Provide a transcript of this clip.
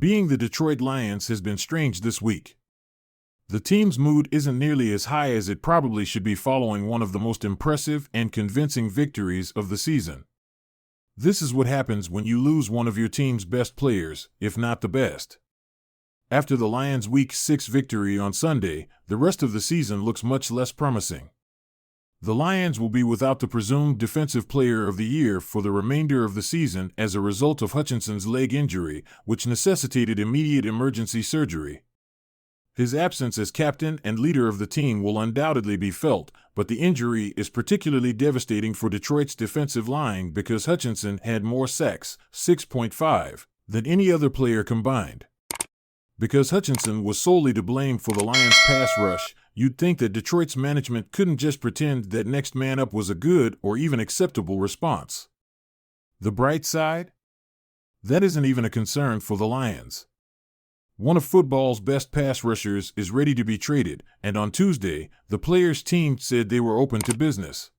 Being the Detroit Lions has been strange this week. The team's mood isn't nearly as high as it probably should be following one of the most impressive and convincing victories of the season. This is what happens when you lose one of your team's best players, if not the best. After the Lions' Week 6 victory on Sunday, the rest of the season looks much less promising. The Lions will be without the presumed Defensive Player of the Year for the remainder of the season as a result of Hutchinson's leg injury, which necessitated immediate emergency surgery. His absence as captain and leader of the team will undoubtedly be felt, but the injury is particularly devastating for Detroit's defensive line because Hutchinson had more sacks, 6.5, than any other player combined. Because Hutchinson was solely to blame for the Lions' pass rush, you'd think that Detroit's management couldn't just pretend that next man up was a good or even acceptable response. The bright side? That isn't even a concern for the Lions. One of football's best pass rushers is ready to be traded, and on Tuesday, the players' team said they were open to business.